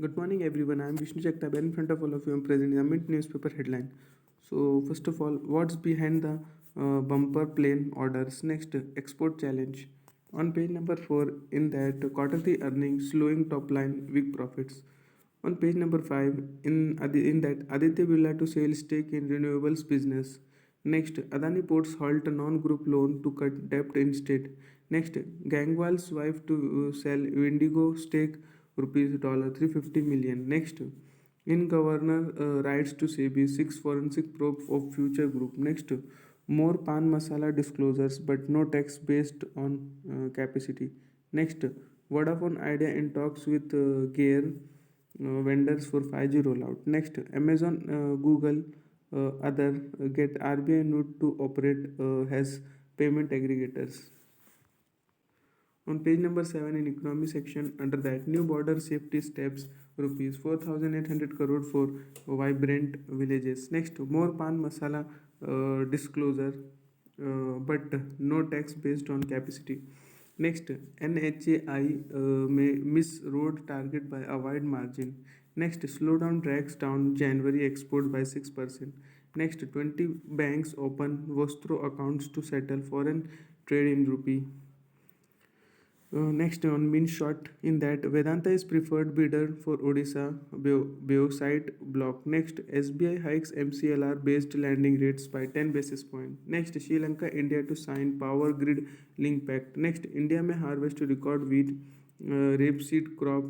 Good morning, everyone. I am Vishnu Jagtap. In front of all of you, I am presenting the Mint newspaper headline. So, first of all, what's behind the bumper plane orders? Next, export challenge. On page number 4, in that quarterly earnings, slowing top line, weak profits. On page number 5, in that Aditya Birla to sell stake in renewables business. Next, Adani Ports halt a non-group loan to cut debt instead. Next, Gangwal's wife to sell Indigo stake rupees $350 million. Next, in governor writes to SEBI 6 forensic probe of future group. Next, more pan masala disclosures but no tax based on capacity. Next, Vodafone Idea in talks with Gear vendors for 5G rollout. Next, Amazon, Google, other get RBI note to operate as payment aggregators. On page number 7 in economy section, under that new border safety steps, rupees 4,800 crore for vibrant villages. Next, more pan masala disclosure, but no tax based on capacity. Next, NHAI may miss road target by a wide margin. Next, slowdown drags down January export by 6%. Next, 20 banks open Vostro accounts to settle foreign trade in rupee. Next on mean short in that Vedanta is preferred bidder for Odisha Biosite block. Next, SBI hikes MCLR based lending rates by 10 basis point. Next, Sri Lanka India to sign power grid link pact. Next, India may harvest record wheat rapeseed crop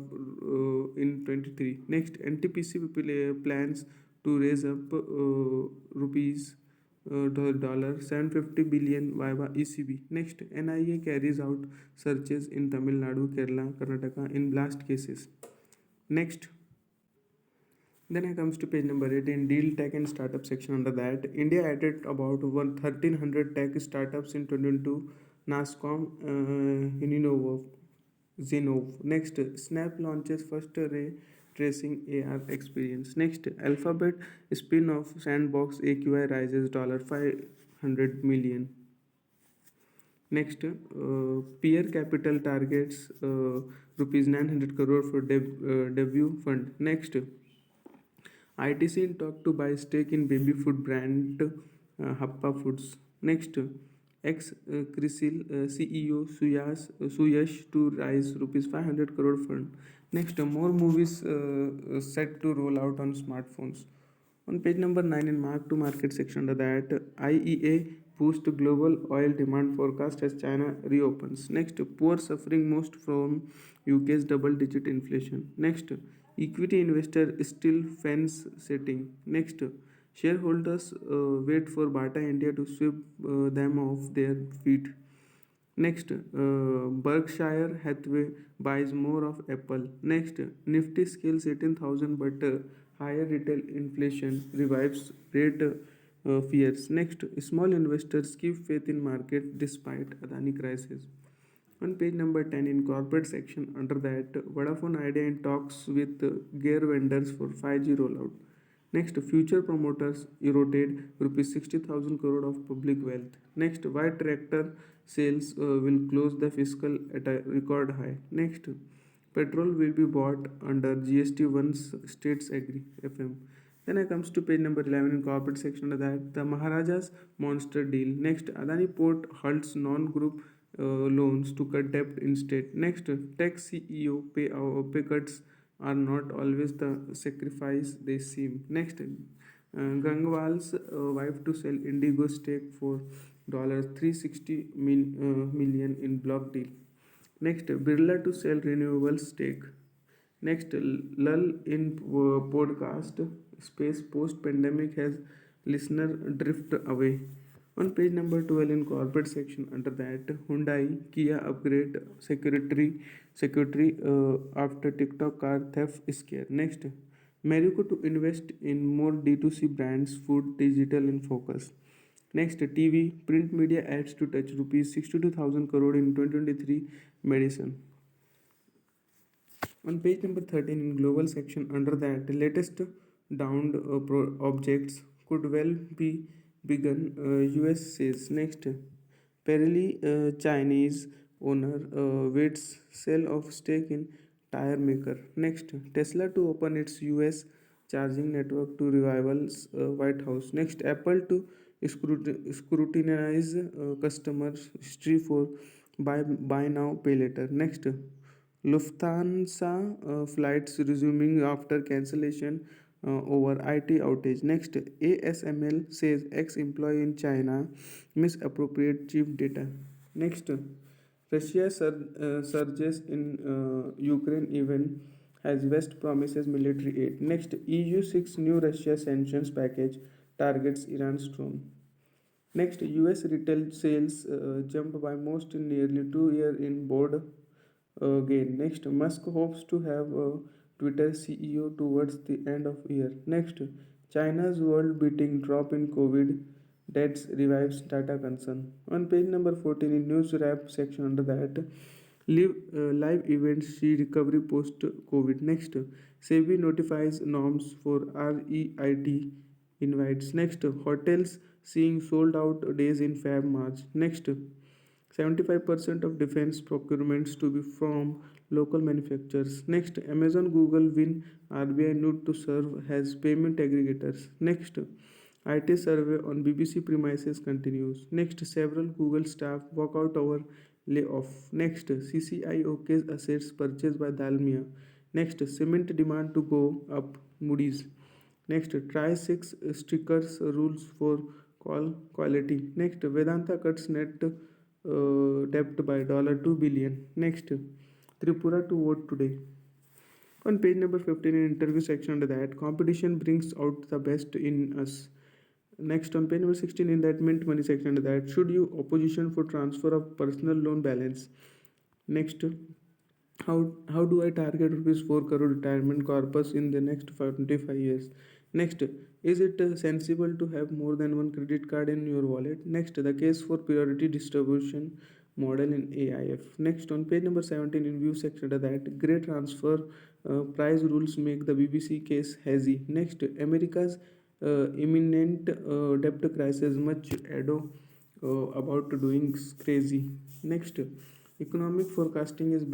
in 23. Next, NTPC plans to raise up rupees dollar 750 billion via ECB. Next, NIA carries out searches in Tamil Nadu, Kerala, Karnataka in blast cases. Next, then I comes to page number 8 in deal tech and startup section. Under that, India added about 1,300 tech startups in 2022. NASCOM, Uninovo, Zenov. Next, Snap launches first ray tracing AR experience. Next, Alphabet spin-off Sandbox AQI rises $500 million. Next, peer capital targets rupees 900 crore for debut fund. Next, ITC in talk to buy stake in baby food brand Happa Foods. Next, ex Crisil CEO Suyash to raise rupees 500 crore fund. Next, more movies set to roll out on smartphones. On page number 9 in mark to market section under that IEA boost global oil demand forecast as China reopens. Next, poor suffering most from UK's double digit inflation. Next, equity investor still fence setting. Next, shareholders wait for Bata India to sweep them off their feet. Next, Berkshire Hathaway buys more of Apple. Next, Nifty scales 18,000 but higher retail inflation revives rate fears. Next, small investors keep faith in market despite Adani crisis. On page number 10 in corporate section under that Vodafone Idea in talks with gear vendors for 5G rollout. Next, future promoters eroded rupees 60,000 crore of public wealth. Next, why tractor sales will close the fiscal at a record high. Next, petrol will be bought under GST once states agree. FM. Then I comes to page number 11 in corporate section of that the Maharaja's monster deal. Next, Adani Port halts non-group loans to cut debt instead. Next, tech CEO pay cuts are not always the sacrifice they seem. Next, Gangwal's wife to sell Indigo stake for $360 million in block deal. Next, Birla to sell renewable stake. Next, lull in podcast space post pandemic has listener drift away. On page number 12 in corporate section under that Hyundai Kia upgrade secretary after TikTok car theft scare. Next, Marico to invest in more D2C brands, food, digital in focus. Next, TV print media ads to touch rupees 62,000 crore in 2023 medicine. On page number 13 in global section under that the latest downed objects could well be begun, US says. Next, Pirelli Chinese owner waits sell of stake in tire maker. Next, Tesla to open its US charging network to rivals White House. Next, Apple to scrutinize customer history for buy now pay later. Next, Lufthansa flights resuming after cancellation over IT outage. Next, ASML says ex-employee in China misappropriate chief data. Next, Russia surges in Ukraine even as West promises military aid. Next, EU 6 new Russia sanctions package targets Iran's drone. Next, US retail sales jump by most in nearly 2 years in board gain. Next, Musk hopes to have a Twitter CEO towards the end of year. Next, China's world-beating drop in COVID deaths revives data concern. On page number 14 in news wrap section under that, live events see recovery post COVID. Next, SEBI notifies norms for REIT invites. Next, hotels seeing sold out days in Feb March. Next, 75% of defense procurements to be from local manufacturers. Next, Amazon Google win RBI need to serve as payment aggregators. Next, IT survey on BBC premises continues. Next, several Google staff walk out over layoff. Next, CCIOK's assets purchased by Dalmia. Next, cement demand to go up. Moody's. Next, try 6 stickers rules for call quality. Next, Vedanta cuts net debt by $2 billion. Next, Tripura to vote today. On page number 15 in interview section under that, competition brings out the best in us. Next, on page number 16 in that mint money section under that, should you opposition for transfer of personal loan balance. Next, how do I target rupees 4 crore retirement corpus in the next 25 years? Next, is it sensible to have more than one credit card in your wallet? Next, the case for priority distribution model in AIF. Next, on page number 17 in view section that gray transfer price rules make the BBC case hazy. Next, America's imminent debt crisis much ado about doing crazy. Next, economic forecasting is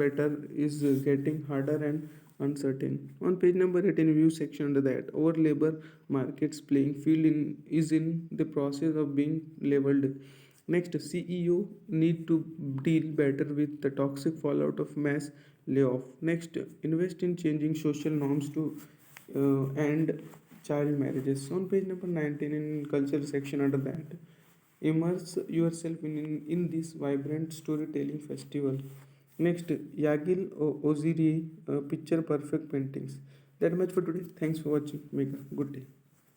getting harder and uncertain. On page number 18 view section under that, our labor markets playing field is in the process of being leveled. Next, CEO need to deal better with the toxic fallout of mass layoff. Next, invest in changing social norms to end child marriages. On page number 19 in culture section under that, immerse yourself in this vibrant storytelling festival. Next, Yagil Oziri picture perfect paintings. That much for today. Thanks for watching. Make a good day.